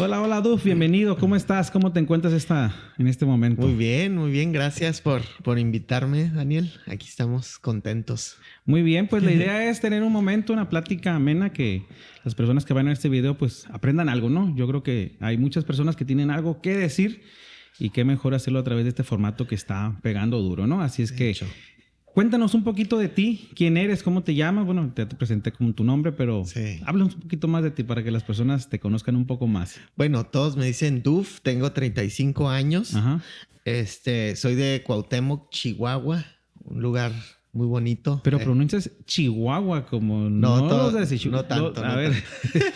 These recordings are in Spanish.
Hola, hola, Duf, bienvenido. ¿Cómo estás? ¿Cómo te encuentras en este momento? Muy bien. Gracias por invitarme, Daniel. Aquí estamos contentos. Muy bien, pues la idea es tener un momento, una plática amena, que las personas que van a ver este video pues aprendan algo, ¿no? Yo creo que hay muchas personas que tienen algo que decir y qué mejor hacerlo a través de este formato que está pegando duro, ¿no? Así es De que hecho. cuéntanos un poquito de ti, quién eres, cómo te llamas. Bueno, te presenté con tu nombre, pero Sí. háblanos un poquito más de ti para que las personas te conozcan un poco más. Bueno, todos me dicen Duf, tengo 35 años. Ajá. Soy de Cuauhtémoc, Chihuahua, un lugar muy bonito. Pero pronuncias Chihuahua como No, no los de no tanto, A no ver. tanto.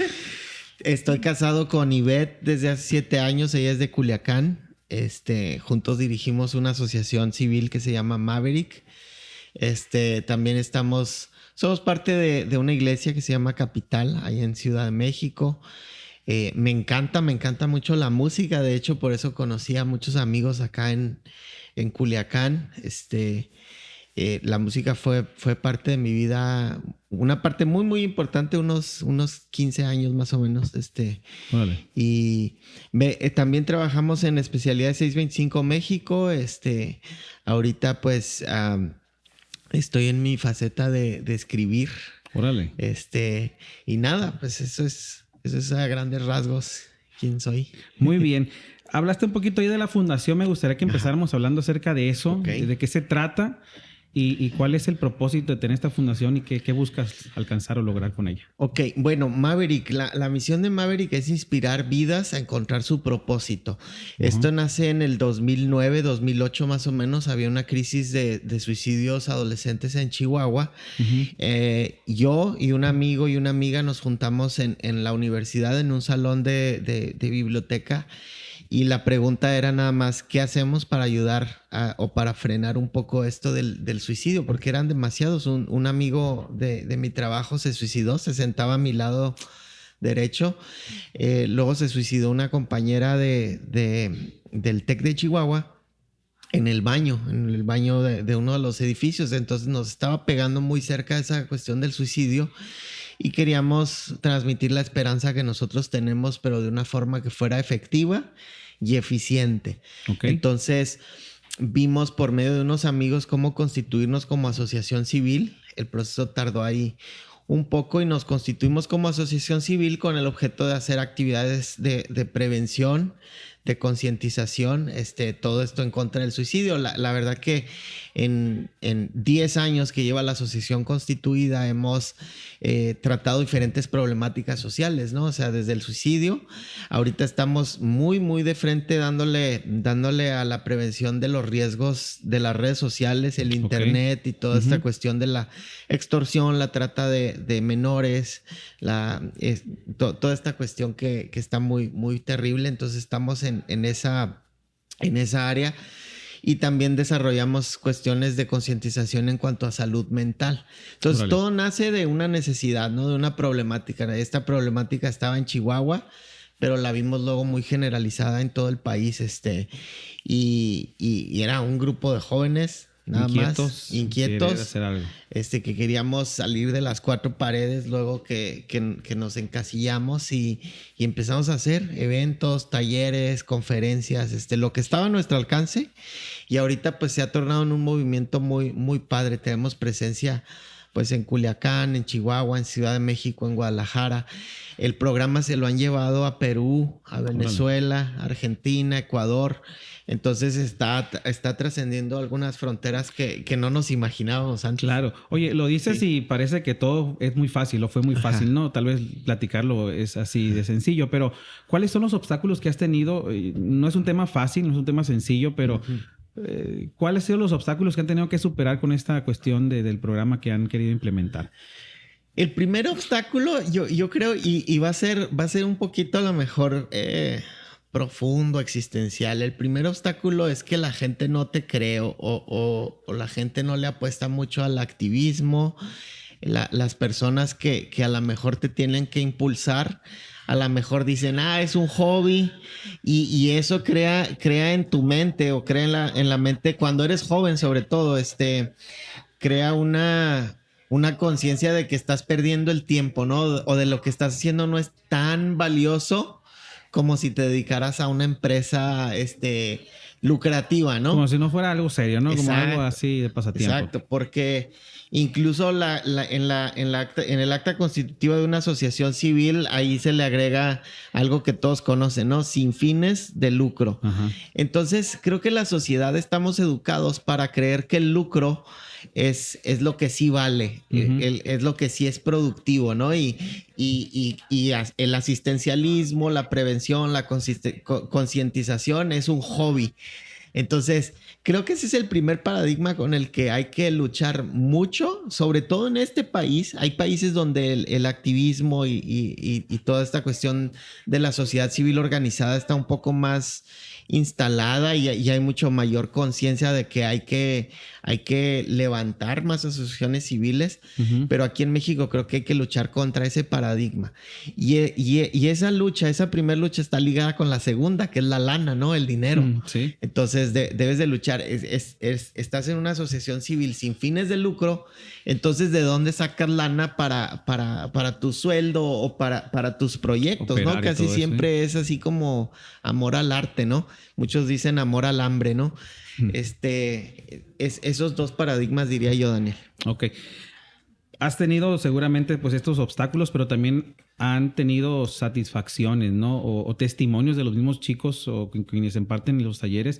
Estoy casado con Ivette desde hace 7 años. Ella es de Culiacán. Juntos dirigimos una asociación civil que se llama Maverick. También somos parte de una iglesia que se llama Capital, ahí en Ciudad de México. Me encanta mucho la música. De hecho, por eso conocí a muchos amigos acá en Culiacán. La música fue parte de mi vida, una parte muy importante, unos 15 años más o menos. Órale. Y también trabajamos en especialidad 625 México. Ahorita pues estoy en mi faceta de escribir. Órale. Y nada, pues eso es a grandes rasgos quién soy. Muy bien. Hablaste un poquito ahí de la fundación. Me gustaría que empezáramos hablando acerca de eso, Ok. de qué se trata y cuál es el propósito de tener esta fundación y qué buscas alcanzar o lograr con ella. Ok, bueno, Maverick, la misión de Maverick es inspirar vidas a encontrar su propósito. Esto nace en el 2009, 2008 más o menos. Había una crisis de suicidios adolescentes en Chihuahua. Yo y un amigo y una amiga nos juntamos en la universidad en un salón de biblioteca. Y la pregunta era nada más, ¿qué hacemos para ayudar o para frenar un poco esto del suicidio? Porque eran demasiados. Un amigo de mi trabajo se suicidó, se sentaba a mi lado derecho. Luego se suicidó una compañera del TEC de Chihuahua en el baño de uno de los edificios. Entonces nos estaba pegando muy cerca esa cuestión del suicidio. Y queríamos transmitir la esperanza que nosotros tenemos, pero de una forma que fuera efectiva y eficiente. Okay. Entonces, vimos por medio de unos amigos cómo constituirnos como asociación civil. El proceso tardó ahí un poco y nos constituimos como asociación civil con el objeto de hacer actividades de prevención, de concientización, todo esto en contra del suicidio. La verdad que en 10 años que lleva la asociación constituida hemos tratado diferentes problemáticas sociales, ¿no? O sea, desde el suicidio, ahorita estamos muy de frente dándole a la prevención de los riesgos de las redes sociales, el internet y toda esta cuestión de la extorsión, la trata de menores, toda esta cuestión que está muy terrible. Entonces estamos en esa área. Y también desarrollamos cuestiones de concientización en cuanto a salud mental. Entonces, Órale. todo nace de una necesidad, ¿no? De una problemática. Esta problemática estaba en Chihuahua, pero la vimos luego muy generalizada en todo el país. Y era un grupo de jóvenes, nada más, inquietos, hacer algo. que queríamos salir de las 4 paredes luego que nos encasillamos y empezamos a hacer eventos, talleres, conferencias, lo que estaba a nuestro alcance. Y ahorita pues se ha tornado en un movimiento muy padre. Tenemos presencia pues en Culiacán, en Chihuahua, en Ciudad de México, en Guadalajara. El programa se lo han llevado a Perú, a Venezuela, Argentina, Ecuador. Entonces está trascendiendo algunas fronteras que no nos imaginábamos antes. Claro. Oye, lo dices y parece que todo es muy fácil o fue muy fácil, ¿no? Tal vez platicarlo es así de sencillo, pero ¿cuáles son los obstáculos que has tenido? No es un tema fácil, no es un tema sencillo, pero ¿cuáles han sido los obstáculos que han tenido que superar con esta cuestión del programa que han querido implementar? El primer obstáculo, yo creo, y va a ser un poquito a lo mejor profundo, existencial. El primer obstáculo es que la gente no te cree o la gente no le apuesta mucho al activismo. Las personas que a lo mejor te tienen que impulsar, a lo mejor dicen, es un hobby, y eso crea en tu mente o crea en la mente cuando eres joven, sobre todo, crea una conciencia de que estás perdiendo el tiempo, ¿no? O de lo que estás haciendo no es tan valioso como si te dedicaras a una empresa, lucrativa, ¿no? Como si no fuera algo serio, ¿no? Como Exacto. algo así de pasatiempo. Exacto, porque incluso en el acta constitutiva de una asociación civil, ahí se le agrega algo que todos conocen, ¿no? Sin fines de lucro. Ajá. Entonces, creo que la sociedad estamos educados para creer que el lucro es lo que sí vale, es lo que sí es productivo, ¿no? Y el asistencialismo, la prevención, la concientización es un hobby. Entonces, creo que ese es el primer paradigma con el que hay que luchar mucho, sobre todo en este país. Hay países donde el activismo y toda esta cuestión de la sociedad civil organizada está un poco más instalada y hay mucho mayor conciencia de que hay que levantar más asociaciones civiles, pero aquí en México creo que hay que luchar contra ese paradigma. Y esa lucha, esa primera lucha está ligada con la segunda, que es la lana, ¿no? El dinero. Sí. Entonces debes de luchar. Estás en una asociación civil sin fines de lucro, entonces ¿de dónde sacas lana para tu sueldo o para tus proyectos? Operar, ¿no? Casi siempre es así como amor al arte, ¿no? Muchos dicen amor al hambre, ¿no? Esos dos paradigmas diría yo, Daniel. Ok. Has tenido seguramente pues estos obstáculos, pero también han tenido satisfacciones, ¿no? O testimonios de los mismos chicos o quienes imparten los talleres,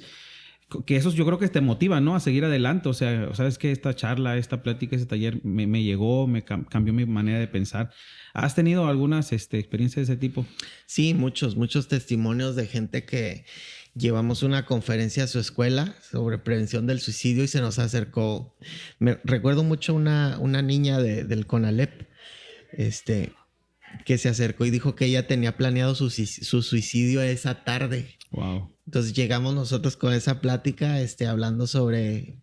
que esos yo creo que te motivan, ¿no? A seguir adelante. O sea, sabes que esta charla, esta plática, ese taller me llegó, me cambió mi manera de pensar. ¿Has tenido algunas experiencias de ese tipo? Sí, muchos testimonios de gente que llevamos una conferencia a su escuela sobre prevención del suicidio y se nos acercó. Recuerdo mucho una niña del CONALEP, que se acercó y dijo que ella tenía planeado su suicidio esa tarde. Wow. Entonces llegamos nosotros con esa plática, hablando sobre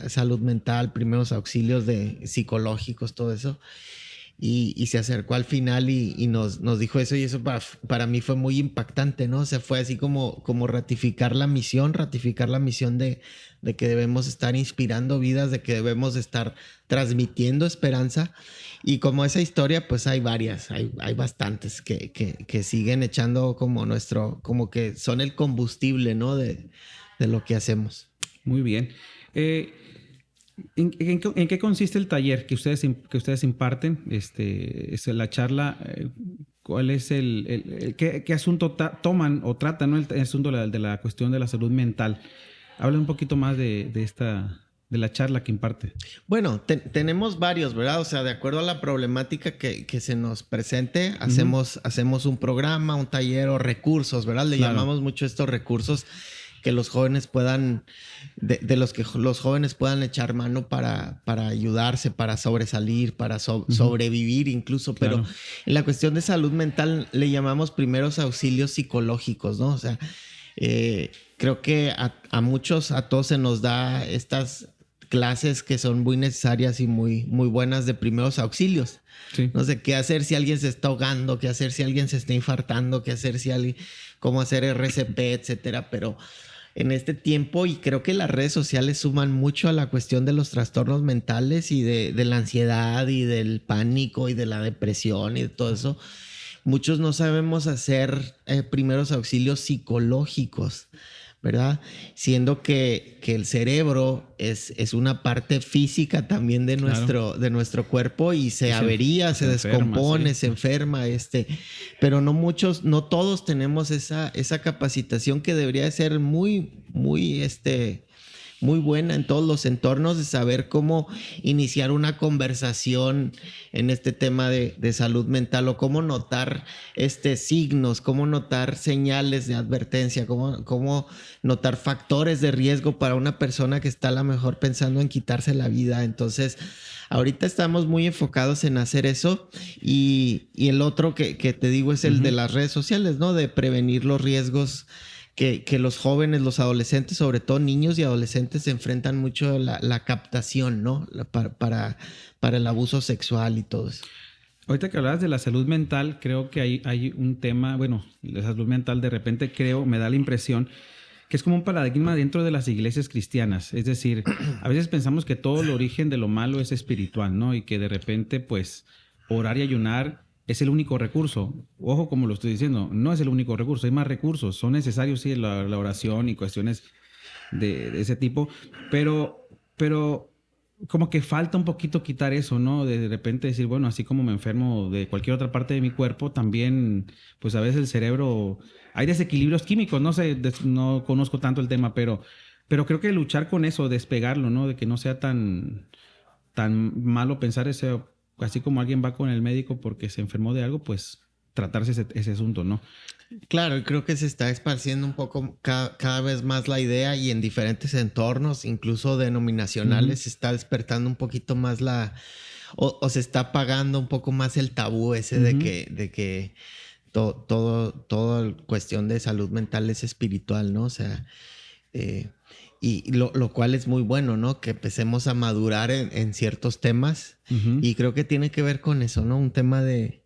salud mental, primeros auxilios psicológicos, todo eso. Y se acercó al final y nos dijo eso, y eso para mí fue muy impactante, ¿no? O sea, fue así como ratificar la misión de que debemos estar inspirando vidas, de que debemos estar transmitiendo esperanza. Y como esa historia, pues hay varias, hay bastantes que siguen echando como que son el combustible, ¿no? De lo que hacemos. Muy bien. ¿En qué consiste el taller que ustedes imparten? Es la charla. ¿Cuál es qué asunto toman o tratan, ¿no? El asunto de la cuestión de la salud mental. Habla un poquito más de la charla que imparte. Bueno, tenemos varios, ¿verdad? O sea, de acuerdo a la problemática que se nos presente, hacemos un programa, un taller o recursos, ¿verdad? Le llamamos mucho estos recursos que los jóvenes puedan, de los que los jóvenes puedan echar mano para ayudarse, para sobresalir, para sobrevivir incluso. Claro. Pero en la cuestión de salud mental le llamamos primeros auxilios psicológicos, ¿no? O sea, creo que a todos se nos da estas clases que son muy necesarias y muy buenas de primeros auxilios. Sí. No sé qué hacer si alguien se está ahogando, qué hacer si alguien se está infartando, qué hacer si alguien, cómo hacer RCP, etcétera. Pero en este tiempo, y creo que las redes sociales suman mucho a la cuestión de los trastornos mentales y de la ansiedad y del pánico y de la depresión y de todo eso. Muchos no sabemos hacer primeros auxilios psicológicos, ¿verdad? Siendo que el cerebro es una parte física también de nuestro cuerpo y se avería, se descompone, se enferma, pero no todos tenemos esa capacitación que debería de ser muy buena en todos los entornos, de saber cómo iniciar una conversación en este tema de salud mental, o cómo notar signos, cómo notar señales de advertencia, cómo notar factores de riesgo para una persona que está a lo mejor pensando en quitarse la vida. Entonces, ahorita estamos muy enfocados en hacer eso, y el otro que te digo es el de las redes sociales, ¿no? De prevenir los riesgos que los jóvenes, los adolescentes, sobre todo niños y adolescentes, se enfrentan mucho a la captación, ¿no? Para el abuso sexual y todo eso. Ahorita que hablabas de la salud mental, creo que hay un tema, bueno, la salud mental de repente me da la impresión que es como un paradigma dentro de las iglesias cristianas. Es decir, a veces pensamos que todo el origen de lo malo es espiritual, ¿no? Y que de repente, pues, orar y ayunar es el único recurso. Ojo, como lo estoy diciendo, no es el único recurso, hay más recursos. Son necesarios, sí, la oración y cuestiones de ese tipo, pero como que falta un poquito quitar eso, ¿no? De repente decir, bueno, así como me enfermo de cualquier otra parte de mi cuerpo, también, pues a veces el cerebro, hay desequilibrios químicos, no sé, no conozco tanto el tema, pero creo que luchar con eso, despegarlo, ¿no? De que no sea tan malo pensar ese, así como alguien va con el médico porque se enfermó de algo, pues tratarse ese asunto, ¿no? Claro, y creo que se está esparciendo un poco cada vez más la idea y en diferentes entornos, incluso denominacionales, se está despertando un poquito más o se está apagando un poco más el tabú ese de que toda cuestión de salud mental es espiritual, ¿no? O sea, y lo cual es muy bueno, ¿no? Que empecemos a madurar en ciertos temas y creo que tiene que ver con eso, ¿no? Un tema de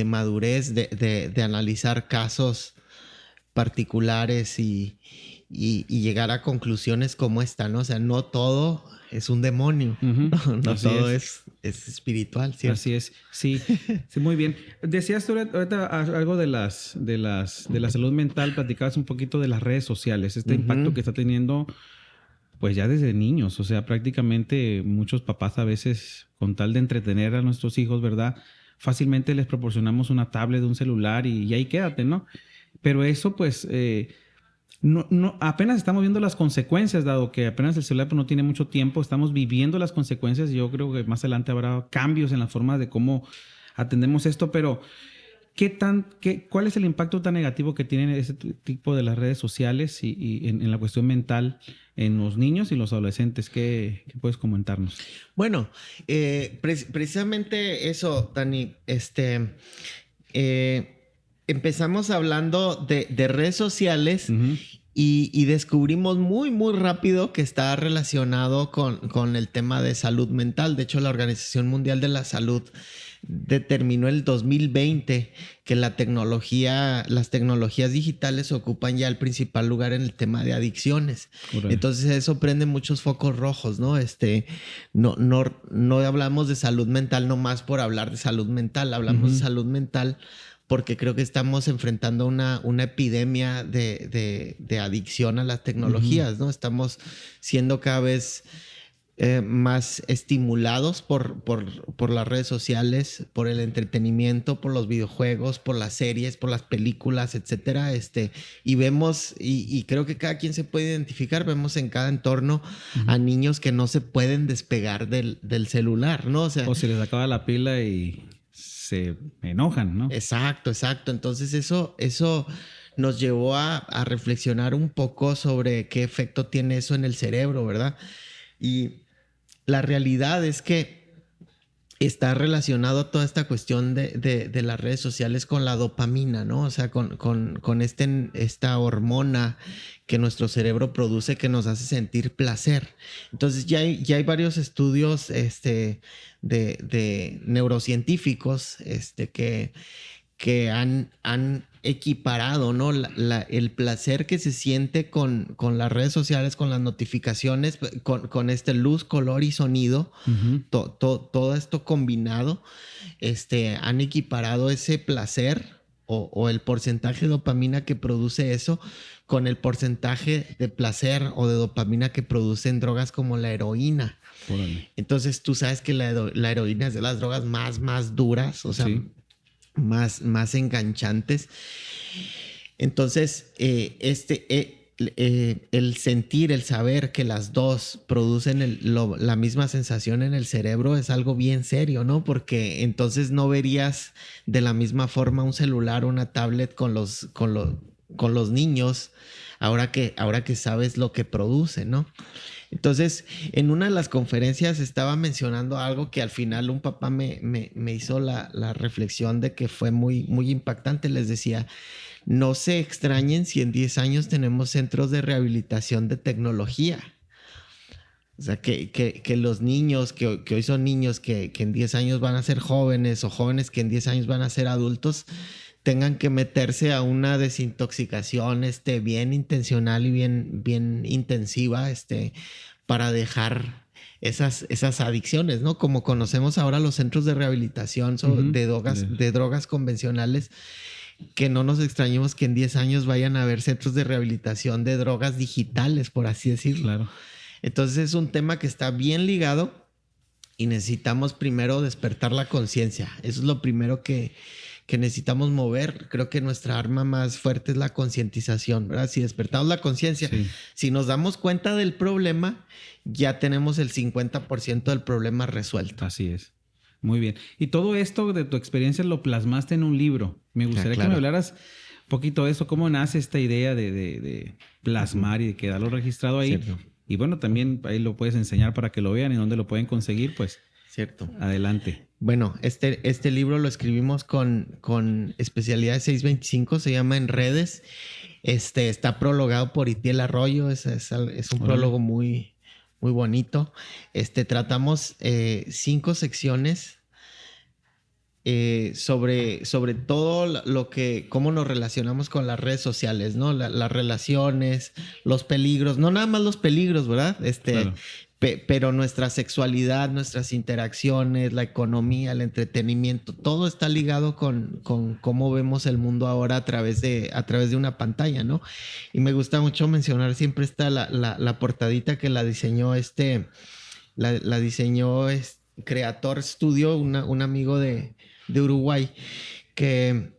madurez, de analizar casos particulares y llegar a conclusiones como esta, ¿no? O sea, no todo es un demonio, no todo es espiritual, ¿cierto? Así es, sí, sí, muy bien. Decías tú ahorita algo de la salud mental, platicabas un poquito de las redes sociales, impacto que está teniendo pues ya desde niños, o sea, prácticamente muchos papás a veces con tal de entretener a nuestros hijos, ¿verdad? Fácilmente les proporcionamos una tablet, un celular y ahí quédate, ¿no? Pero eso pues no, apenas estamos viendo las consecuencias, dado que apenas el celular pues, no tiene mucho tiempo, estamos viviendo las consecuencias y yo creo que más adelante habrá cambios en la forma de cómo atendemos esto, pero ¿cuál es el impacto tan negativo que tienen ese tipo de las redes sociales y en la cuestión mental en los niños y los adolescentes? ¿Qué puedes comentarnos? Bueno, precisamente eso, Dani, empezamos hablando de redes sociales y descubrimos muy, muy rápido que está relacionado con el tema de salud mental. De hecho, la Organización Mundial de la Salud determinó el 2020 que las tecnologías digitales ocupan ya el principal lugar en el tema de adicciones. Correcto. Entonces eso prende muchos focos rojos, ¿no? No hablamos de salud mental nomás por hablar de salud mental, hablamos de salud mental porque creo que estamos enfrentando una epidemia de adicción a las tecnologías, ¿no? Estamos siendo cada vez más estimulados por las redes sociales, por el entretenimiento, por los videojuegos, por las series, por las películas, etcétera. Y vemos, y creo que cada quien se puede identificar, vemos en cada entorno a niños que no se pueden despegar del celular, ¿no? O se les acaba la pila y se enojan, ¿no? Exacto. Entonces eso nos llevó a reflexionar un poco sobre qué efecto tiene eso en el cerebro, ¿verdad? Y la realidad es que está relacionado toda esta cuestión de las redes sociales con la dopamina, ¿no? O sea, con esta hormona que nuestro cerebro produce que nos hace sentir placer. Entonces ya hay varios estudios de neurocientíficos que han equiparado, ¿no? El placer que se siente con las redes sociales, con las notificaciones, con luz, color y sonido, todo esto combinado, han equiparado ese placer o el porcentaje de dopamina que produce eso con el porcentaje de placer o de dopamina que producen drogas como la heroína. Órale. Entonces tú sabes que la heroína es de las drogas más duras, o sea, sí, más enganchantes. Entonces, el sentir, el saber que las dos producen la misma sensación en el cerebro es algo bien serio, ¿no? Porque entonces no verías de la misma forma un celular o una tablet con los niños ahora que sabes lo que produce, ¿no? Entonces, en una de las conferencias estaba mencionando algo que al final un papá me hizo la reflexión de que fue muy, muy impactante. Les decía, no se extrañen si en 10 años tenemos centros de rehabilitación de tecnología. O sea, que los niños que hoy son niños que en 10 años van a ser jóvenes o jóvenes que en 10 años van a ser adultos tengan que meterse a una desintoxicación bien intencional y bien intensiva para dejar esas adicciones, ¿no? Como conocemos ahora los centros de rehabilitación de drogas convencionales, que no nos extrañemos que en 10 años vayan a haber centros de rehabilitación de drogas digitales, por así decirlo. Claro. Entonces es un tema que está bien ligado y necesitamos primero despertar la conciencia. Eso es lo primero que necesitamos mover. Creo que nuestra arma más fuerte es la concientización, ¿verdad? Si despertamos la conciencia, si nos damos cuenta del problema, ya tenemos el 50% del problema resuelto. Así es. Muy bien. Y todo esto de tu experiencia lo plasmaste en un libro. Me gustaría que me hablaras un poquito de eso. ¿Cómo nace esta idea de plasmar y de quedarlo registrado ahí? Cierto. Y bueno, también ahí lo puedes enseñar para que lo vean y dónde lo pueden conseguir, pues. Cierto. Adelante. Bueno, este libro lo escribimos con especialidad 625, se llama En Redes. Está prologado por Itiel Arroyo, es un prólogo muy, muy bonito. Tratamos 5 secciones sobre todo cómo nos relacionamos con las redes sociales, ¿no? Las relaciones, los peligros, no nada más los peligros, ¿verdad? Claro. Pero nuestra sexualidad, nuestras interacciones, la economía, el entretenimiento, todo está ligado con cómo vemos el mundo ahora a través de una pantalla, ¿no? Y me gusta mucho mencionar, siempre está la portadita que la diseñó la diseñó Creator Studio, un amigo de Uruguay, que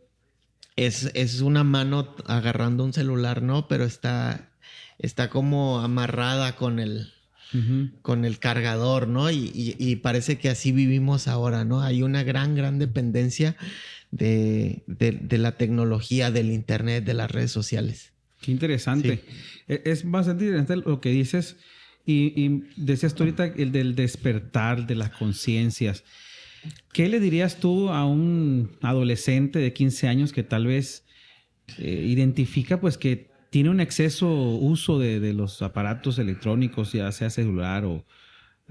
es una mano agarrando un celular, ¿no? Pero está como amarrada con el cargador, ¿no? Y parece que así vivimos ahora, ¿no? Hay una gran dependencia de la tecnología, del internet, de las redes sociales. Qué interesante. Sí. Es bastante interesante lo que dices. Y decías tú ahorita el del despertar de las conciencias. ¿Qué le dirías tú a un adolescente de 15 años que tal vez identifica pues que tiene un exceso uso de los aparatos electrónicos, ya sea celular o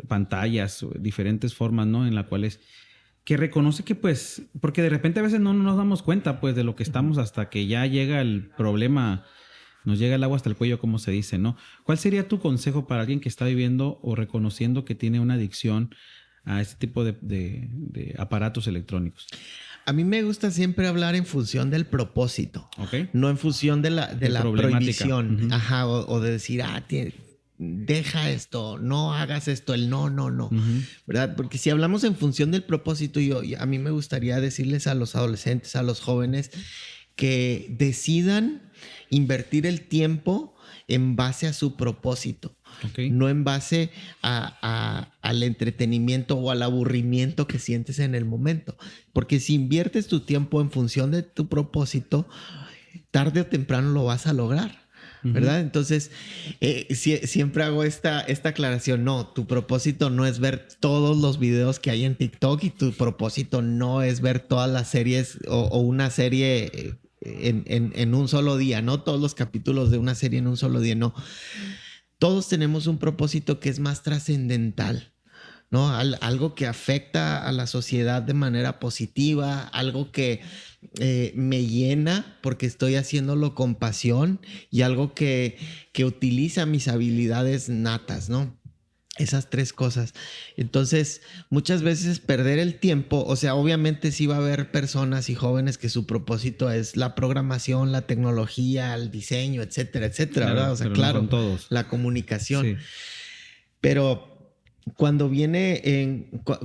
pantallas, o diferentes formas, ¿no? En las cuales que reconoce que pues, porque de repente a veces no nos damos cuenta pues de lo que estamos hasta que ya llega el problema, nos llega el agua hasta el cuello, como se dice, ¿no? ¿Cuál sería tu consejo para alguien que está viviendo o reconociendo que tiene una adicción a este tipo de aparatos electrónicos? A mí me gusta siempre hablar en función del propósito, no en función de la prohibición, o de decir, deja esto, no hagas esto, el no, ¿verdad? Porque si hablamos en función del propósito, a mí me gustaría decirles a los adolescentes, a los jóvenes, que decidan invertir el tiempo en base a su propósito. No en base al entretenimiento o al aburrimiento que sientes en el momento. Porque si inviertes tu tiempo en función de tu propósito, tarde o temprano lo vas a lograr, ¿verdad? Entonces, siempre hago esta aclaración. No, tu propósito no es ver todos los videos que hay en TikTok, y tu propósito no es ver todas las series o una serie en un solo día, no todos los capítulos de una serie en un solo día, no. Todos tenemos un propósito que es más trascendental, ¿no? Algo que afecta a la sociedad de manera positiva, algo que me llena porque estoy haciéndolo con pasión, y algo que utiliza mis habilidades natas, ¿no? Esas 3 cosas. Entonces, muchas veces perder el tiempo, o sea, obviamente sí va a haber personas y jóvenes que su propósito es la programación, la tecnología, el diseño, etcétera, etcétera, claro, ¿verdad? O sea, claro, no todos. La comunicación. Sí. Pero cuando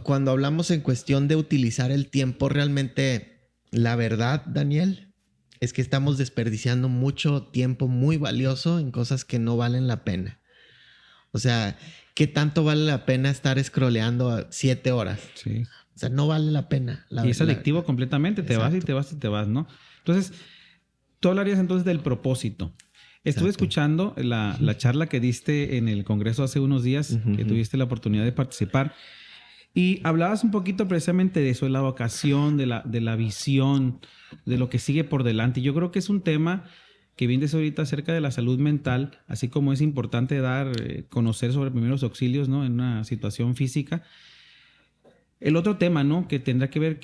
cuando hablamos en cuestión de utilizar el tiempo, realmente la verdad, Daniel, es que estamos desperdiciando mucho tiempo muy valioso en cosas que no valen la pena. O sea, ¿qué tanto vale la pena estar scrolleando 7 horas? Sí. O sea, no vale la pena. Y es adictivo completamente. Te vas y te vas y te vas, ¿no? Entonces, tú hablarías entonces del propósito. Estuve escuchando la charla que diste en el Congreso hace unos días, que tuviste la oportunidad de participar, y hablabas un poquito precisamente de eso, de la vocación, de la visión, de lo que sigue por delante. Y yo creo que es un tema que bien dice ahorita acerca de la salud mental, así como es importante conocer sobre primeros auxilios, ¿no? En una situación física. El otro tema, ¿no? Que tendrá que ver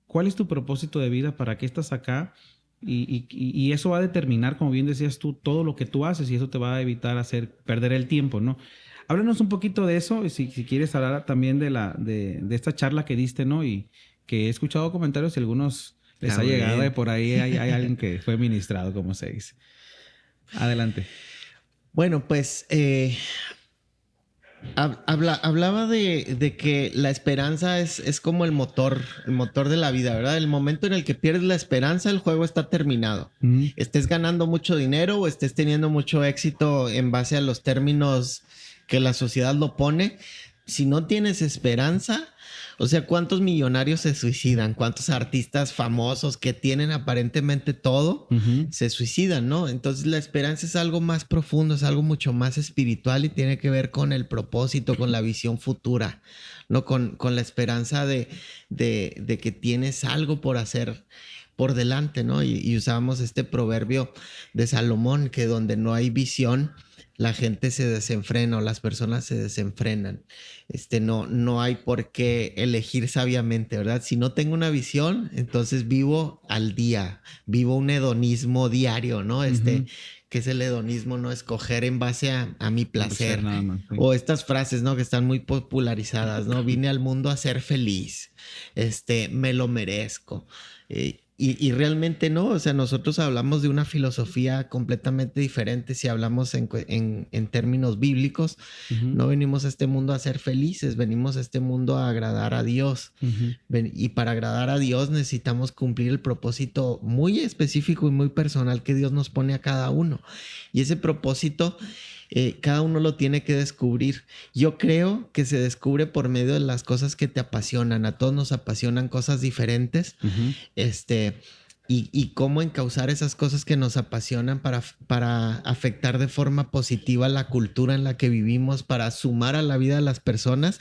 ¿cuál es tu propósito de vida? ¿Para qué estás acá? Y eso va a determinar, como bien decías tú, todo lo que tú haces, y eso te va a evitar perder el tiempo, ¿no? Háblanos un poquito de eso, y si quieres hablar también de esta charla que diste, ¿no? Y que he escuchado comentarios y algunos les ha llegado, y por ahí hay alguien que fue ministrado, como se dice. Adelante. Bueno, pues hablaba de que la esperanza es como el motor de la vida, ¿verdad? El momento en el que pierdes la esperanza, el juego está terminado. Estés ganando mucho dinero o estés teniendo mucho éxito en base a los términos que la sociedad lo pone. Si no tienes esperanza, o sea, ¿cuántos millonarios se suicidan? ¿Cuántos artistas famosos que tienen aparentemente todo se suicidan, no? Entonces la esperanza es algo más profundo, es algo mucho más espiritual y tiene que ver con el propósito, con la visión futura, ¿no? Con la esperanza de que tienes algo por hacer por delante, ¿no? Y usábamos este proverbio de Salomón, que donde no hay visión, la gente se desenfrena o las personas se desenfrenan. No hay por qué elegir sabiamente, ¿verdad? Si no tengo una visión, entonces vivo al día, vivo un hedonismo diario, ¿no? Que es el hedonismo, ¿no? Escoger en base a mi placer. Nada más, sí. O estas frases, ¿no? Que están muy popularizadas, ¿no? Vine al mundo a ser feliz. Me lo merezco. Y realmente no, o sea, nosotros hablamos de una filosofía completamente diferente si hablamos en términos bíblicos. No venimos a este mundo a ser felices, venimos a este mundo a agradar a Dios. Y para agradar a Dios necesitamos cumplir el propósito muy específico y muy personal que Dios nos pone a cada uno. Y ese propósito cada uno lo tiene que descubrir. Yo creo que se descubre por medio de las cosas que te apasionan. A todos nos apasionan cosas diferentes. Y cómo encauzar esas cosas que nos apasionan para afectar de forma positiva la cultura en la que vivimos, para sumar a la vida de las personas,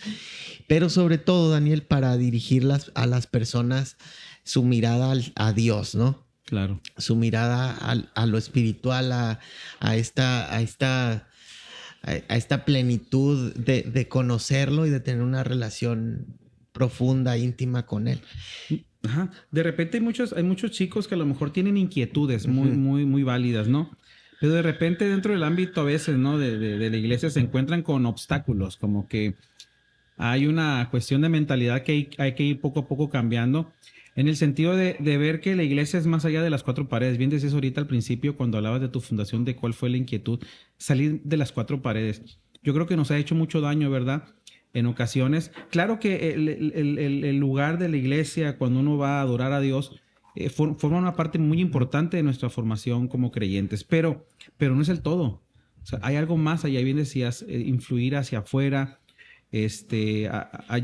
pero sobre todo, Daniel, para dirigirlas a las personas su mirada a Dios, ¿no? Claro. Su mirada a lo espiritual, a esta plenitud de conocerlo y de tener una relación profunda, íntima con él. Ajá. De repente hay muchos chicos que a lo mejor tienen inquietudes muy válidas, ¿no? Pero de repente dentro del ámbito a veces, ¿no? de la iglesia se encuentran con obstáculos, como que hay una cuestión de mentalidad que hay que ir poco a poco cambiando, en el sentido de ver que la iglesia es más allá de las cuatro paredes. Bien decías ahorita al principio cuando hablabas de tu fundación, de cuál fue la inquietud, salir de las cuatro paredes. Yo creo que nos ha hecho mucho daño, ¿verdad? En ocasiones. Claro que el lugar de la iglesia, cuando uno va a adorar a Dios, forma una parte muy importante de nuestra formación como creyentes, pero no es el todo. O sea, hay algo más allá, bien decías, influir hacia afuera,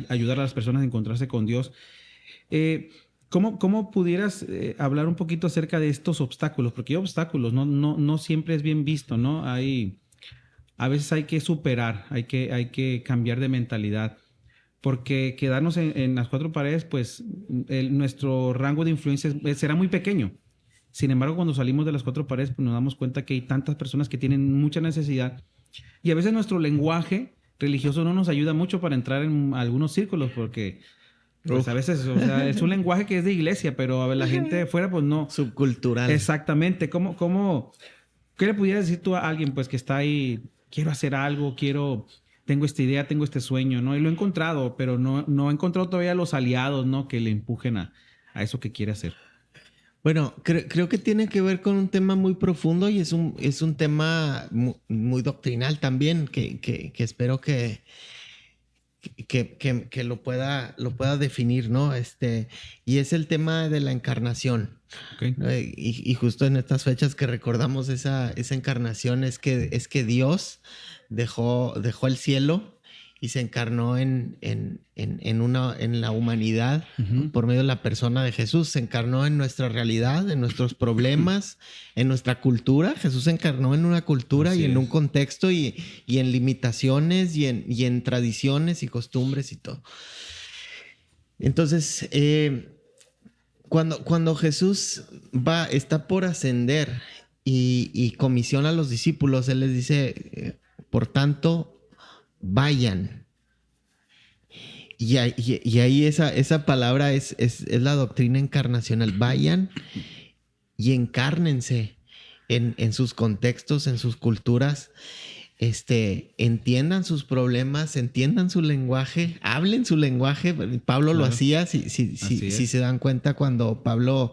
ayudar a las personas a encontrarse con Dios. ¿Cómo pudieras hablar un poquito acerca de estos obstáculos? Porque hay obstáculos, no siempre es bien visto, ¿no? A veces hay que superar, hay que cambiar de mentalidad, porque quedarnos en las cuatro paredes, pues nuestro rango de influencia será muy pequeño. Sin embargo, cuando salimos de las cuatro paredes, pues nos damos cuenta que hay tantas personas que tienen mucha necesidad, y a veces nuestro lenguaje religioso no nos ayuda mucho para entrar en algunos círculos, porque pues a veces, o sea, es un lenguaje que es de iglesia, pero a ver, la gente de fuera, pues no. Subcultural. Exactamente. ¿Qué le pudieras decir tú a alguien, pues, que está ahí, quiero hacer algo, tengo esta idea, tengo este sueño, ¿no? Y lo he encontrado, pero no he encontrado todavía los aliados, ¿no? Que le empujen a eso que quiere hacer. Bueno, creo que tiene que ver con un tema muy profundo y es un tema muy doctrinal también, que espero que lo pueda definir, ¿no? Y es el tema de la encarnación. Okay. Y justo en estas fechas que recordamos esa encarnación es que Dios dejó el cielo y se encarnó en la humanidad por medio de la persona de Jesús. Se encarnó en nuestra realidad, en nuestros problemas, en nuestra cultura. Jesús se encarnó en una cultura y en un contexto y en limitaciones y en tradiciones y costumbres y todo. Entonces, cuando Jesús está por ascender y comisiona a los discípulos, Él les dice, por tanto, vayan. Y ahí esa palabra es la doctrina encarnacional. Vayan y encárnense en sus contextos, en sus culturas, entiendan sus problemas, entiendan su lenguaje, hablen su lenguaje. Pablo lo hacía, si se dan cuenta, cuando Pablo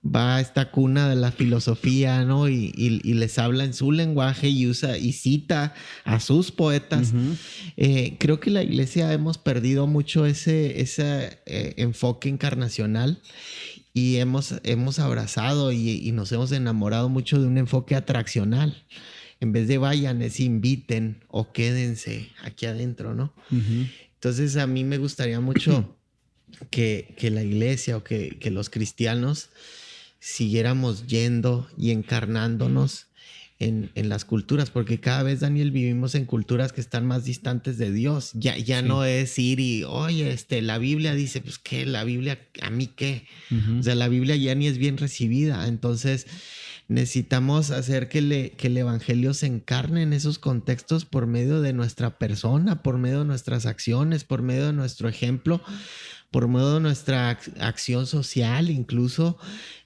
va a esta cuna de la filosofía, ¿no? Y les habla en su lenguaje y usa y cita a sus poetas. Creo que la iglesia hemos perdido mucho ese enfoque encarnacional y hemos abrazado y nos hemos enamorado mucho de un enfoque atraccional. En vez de vayan, es inviten o quédense aquí adentro, ¿no? Entonces a mí me gustaría mucho que la iglesia o que los cristianos siguiéramos yendo y encarnándonos en las culturas, porque cada vez, Daniel, vivimos en culturas que están más distantes de Dios. Ya no es ir y, oye, la Biblia dice, pues, ¿qué? La Biblia, ¿a mí qué? O sea, la Biblia ya ni es bien recibida. Entonces, necesitamos hacer que el evangelio se encarne en esos contextos por medio de nuestra persona, por medio de nuestras acciones, por medio de nuestro ejemplo, por medio de nuestra acción social incluso.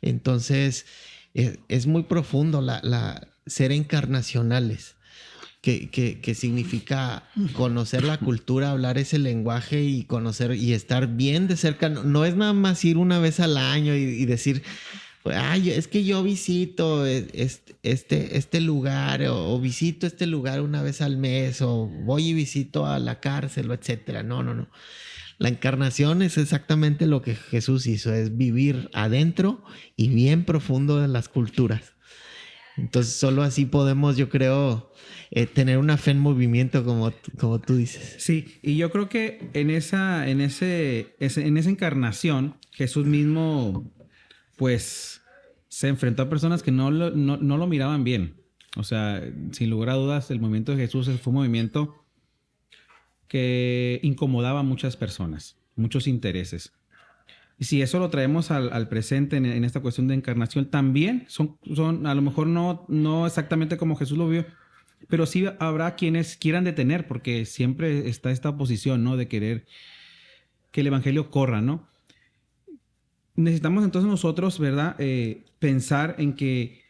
Entonces, es muy profundo ser encarnacionales, que significa conocer la cultura, hablar este lenguaje y conocer y estar bien de cerca. No es nada más ir una vez al año y decir, ay, es que yo visito este lugar o visito este lugar una vez al mes o voy y visito a la cárcel, etcétera. No. La encarnación es exactamente lo que Jesús hizo, es vivir adentro y bien profundo en las culturas. Entonces solo así podemos, yo creo, tener una fe en movimiento como tú dices. Sí, y yo creo que en esa encarnación Jesús mismo pues se enfrentó a personas que no lo miraban bien. O sea, sin lugar a dudas, el movimiento de Jesús fue un movimiento que incomodaba a muchas personas, muchos intereses. Y si eso lo traemos al presente en esta cuestión de encarnación, también son a lo mejor no exactamente como Jesús lo vio, pero sí habrá quienes quieran detener, porque siempre está esta oposición, ¿no? De querer que el evangelio corra, ¿no? Necesitamos entonces nosotros, ¿verdad? Pensar en que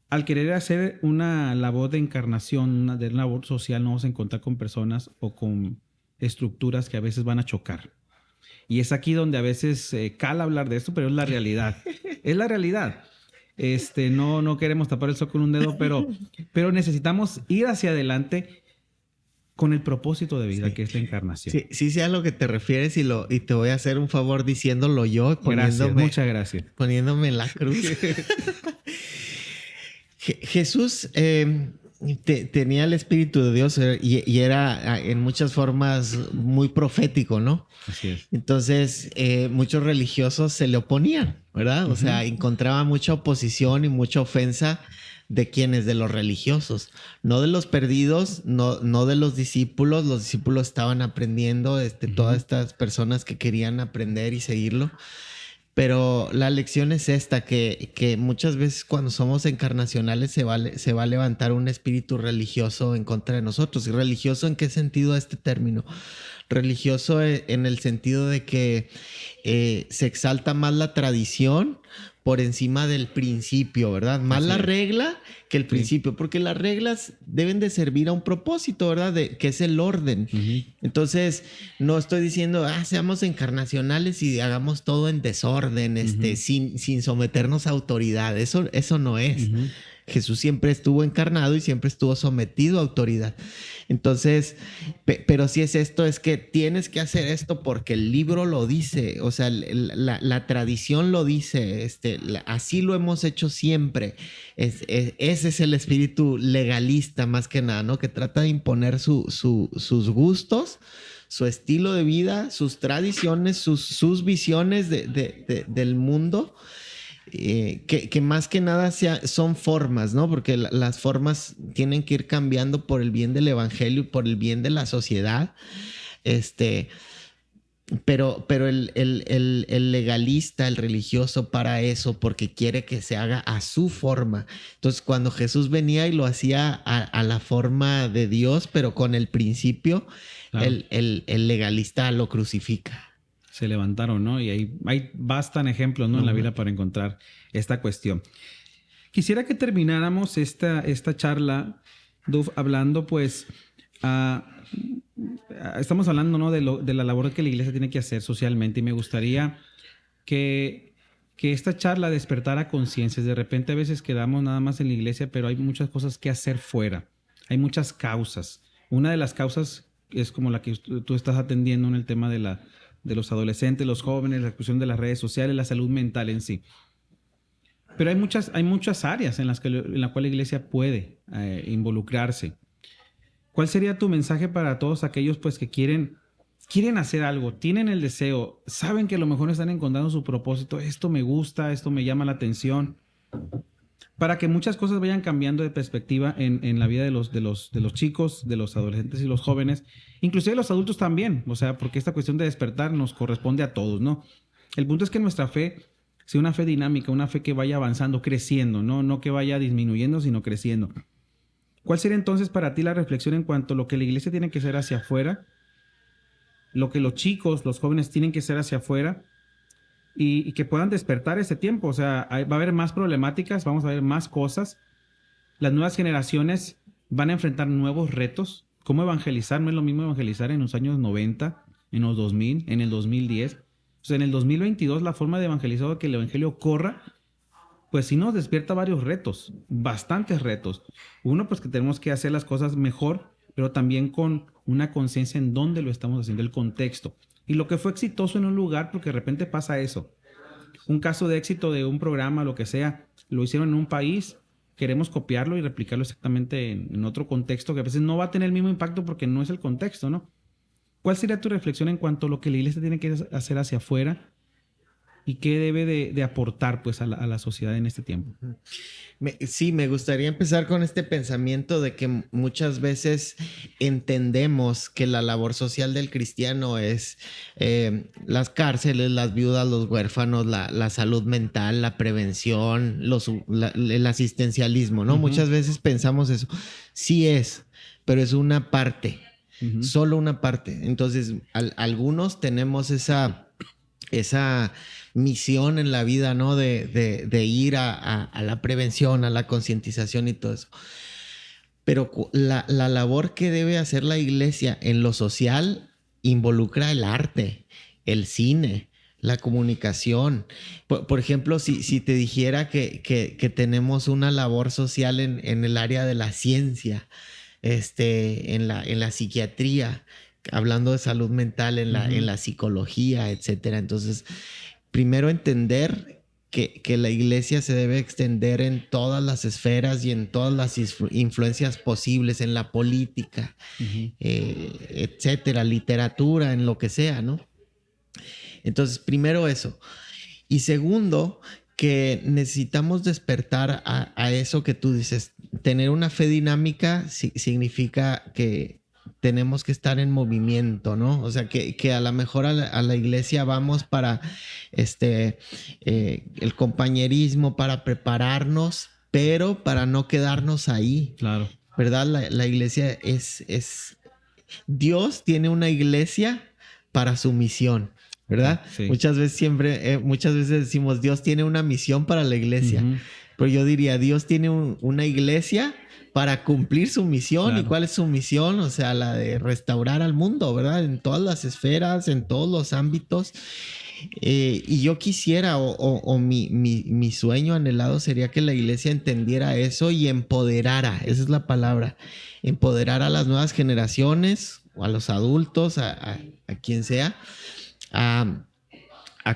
al querer hacer una labor de encarnación, una labor social, no vamos a encontrar con personas o con estructuras que a veces van a chocar. Y es aquí donde a veces cala hablar de esto, pero es la realidad. Es la realidad. No queremos tapar el sol con un dedo, pero necesitamos ir hacia adelante con el propósito de vida, que es la encarnación. Sí, sé a lo que te refieres y te voy a hacer un favor diciéndolo yo. Muchas gracias. Poniéndome en la cruz. Jesús tenía el Espíritu de Dios y era en muchas formas muy profético, ¿no? Así es. Entonces, muchos religiosos se le oponían, ¿verdad? O sea, encontraba mucha oposición y mucha ofensa de quienes, de los religiosos, no de los perdidos, no de los discípulos. Los discípulos estaban aprendiendo, todas estas personas que querían aprender y seguirlo. Pero la lección es esta, que muchas veces cuando somos encarnacionales se va a levantar un espíritu religioso en contra de nosotros. ¿Y religioso en qué sentido este término? Religioso en el sentido de que se exalta más la tradición por encima del principio, ¿verdad? Más la regla que el principio, porque las reglas deben de servir a un propósito, ¿verdad? Que es el orden. Entonces, no estoy diciendo, seamos encarnacionales y hagamos todo en desorden, sin someternos a autoridad. Eso no es. Jesús siempre estuvo encarnado y siempre estuvo sometido a autoridad. Entonces, pero si es esto, es que tienes que hacer esto porque el libro lo dice, o sea, la tradición lo dice, así lo hemos hecho siempre. Ese es el espíritu legalista más que nada, ¿no? Que trata de imponer sus gustos, su estilo de vida, sus tradiciones, sus visiones del mundo. Que más que nada son formas, ¿no? Porque las formas tienen que ir cambiando por el bien del evangelio y por el bien de la sociedad. Pero el legalista, el religioso, para eso, porque quiere que se haga a su forma. Entonces, cuando Jesús venía y lo hacía a la forma de Dios, pero con el principio, claro, el legalista lo crucifica. Se levantaron, ¿no? Y hay bastan ejemplos, ¿no? En la Biblia para encontrar esta cuestión. Quisiera que termináramos esta charla Duf, hablando pues, estamos hablando, ¿no?, de la labor que la iglesia tiene que hacer socialmente, y me gustaría que esta charla despertara conciencias. De repente a veces quedamos nada más en la iglesia, pero hay muchas cosas que hacer fuera. Hay muchas causas. Una de las causas es como la que tú estás atendiendo en el tema de los adolescentes, los jóvenes, la exclusión de las redes sociales, la salud mental en sí. Pero hay muchas áreas en las cual la iglesia puede involucrarse. ¿Cuál sería tu mensaje para todos aquellos pues que quieren hacer algo, tienen el deseo, saben que a lo mejor están encontrando su propósito, esto me gusta, esto me llama la atención, para que muchas cosas vayan cambiando de perspectiva en la vida de los chicos, de los adolescentes y los jóvenes, inclusive los adultos también, o sea, porque esta cuestión de despertar nos corresponde a todos, ¿no? El punto es que nuestra fe sea una fe dinámica, una fe que vaya avanzando, creciendo, no que vaya disminuyendo, sino creciendo. ¿Cuál sería entonces para ti la reflexión en cuanto a lo que la iglesia tiene que hacer hacia afuera, lo que los chicos, los jóvenes tienen que hacer hacia afuera, y que puedan despertar ese tiempo? O sea, va a haber más problemáticas, vamos a ver más cosas. Las nuevas generaciones van a enfrentar nuevos retos. ¿Cómo evangelizar? No es lo mismo evangelizar en los años 90, en los 2000, en el 2010. O sea, en el 2022 la forma de evangelizar, que el evangelio corra, pues sí nos despierta varios retos, bastantes retos. Uno, pues que tenemos que hacer las cosas mejor, pero también con una conciencia en dónde lo estamos haciendo, el contexto. Y lo que fue exitoso en un lugar, porque de repente pasa eso. Un caso de éxito de un programa, lo que sea, lo hicieron en un país, queremos copiarlo y replicarlo exactamente en otro contexto, que a veces no va a tener el mismo impacto porque no es el contexto, ¿no? ¿Cuál sería tu reflexión en cuanto a lo que la iglesia tiene que hacer hacia afuera y qué debe de aportar pues a la sociedad en este tiempo? Sí, me gustaría empezar con este pensamiento de que muchas veces entendemos que la labor social del cristiano es las cárceles, las viudas, los huérfanos, la salud mental, la prevención, el asistencialismo, ¿no? Muchas veces pensamos eso. Sí es, pero es una parte, solo una parte. Entonces, algunos tenemos esa misión en la vida, ¿no? De ir a la prevención, a la concientización y todo eso. Pero la labor que debe hacer la iglesia en lo social involucra el arte, el cine, la comunicación. Por ejemplo, si te dijera que tenemos una labor social en el área de la ciencia, en la psiquiatría, hablando de salud mental, en la psicología, etcétera. Entonces, primero entender que la iglesia se debe extender en todas las esferas y en todas las influencias posibles, en la política, etcétera, literatura, en lo que sea, ¿no? Entonces, primero eso. Y segundo, que necesitamos despertar a eso que tú dices. Tener una fe dinámica significa que tenemos que estar en movimiento, ¿no? O sea, que a lo mejor a la iglesia vamos para el compañerismo, para prepararnos, pero para no quedarnos ahí. Claro. ¿Verdad? La iglesia es... Dios tiene una iglesia para su misión, ¿verdad? Sí. Muchas veces decimos, Dios tiene una misión para la iglesia. Pero yo diría, Dios tiene una iglesia para cumplir su misión. Claro. ¿Y cuál es su misión? O sea, la de restaurar al mundo, ¿verdad? En todas las esferas, en todos los ámbitos. Y yo quisiera, mi sueño anhelado sería que la iglesia entendiera eso y empoderara, esa es la palabra, empoderar a las nuevas generaciones, o a los adultos, a quien sea, a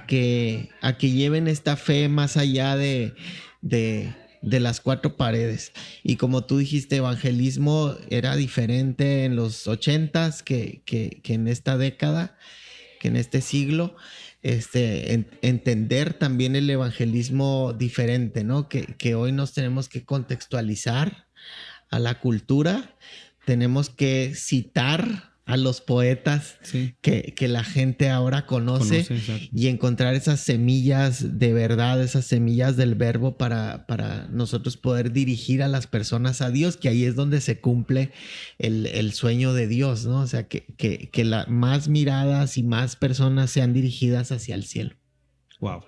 que lleven esta fe más allá de las cuatro paredes. Y como tú dijiste, evangelismo era diferente en los 80s que en esta década, que en este siglo. Entender también el evangelismo diferente, ¿no? Que hoy nos tenemos que contextualizar a la cultura, tenemos que citar a los poetas que la gente ahora conoce y encontrar esas semillas de verdad, esas semillas del verbo para nosotros poder dirigir a las personas a Dios, que ahí es donde se cumple el sueño de Dios, ¿no? O sea, que más miradas y más personas sean dirigidas hacia el cielo. Wow.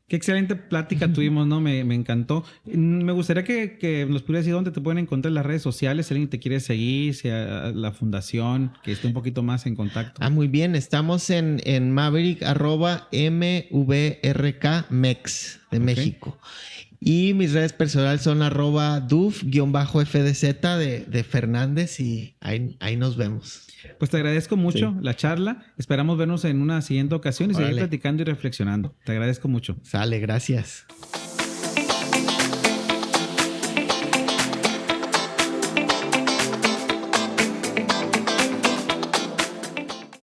Qué excelente plática tuvimos, ¿no? Me encantó. Me gustaría que nos pudieras decir dónde te pueden encontrar en las redes sociales, si alguien te quiere seguir, si a la fundación, que esté un poquito más en contacto. Muy bien. Estamos en Maverick, @MVRKMex de México. Y mis redes personales son @duf_fdz de Fernández y ahí nos vemos. Pues te agradezco mucho la charla. Esperamos vernos en una siguiente ocasión y seguir platicando y reflexionando. Te agradezco mucho. Sale, gracias.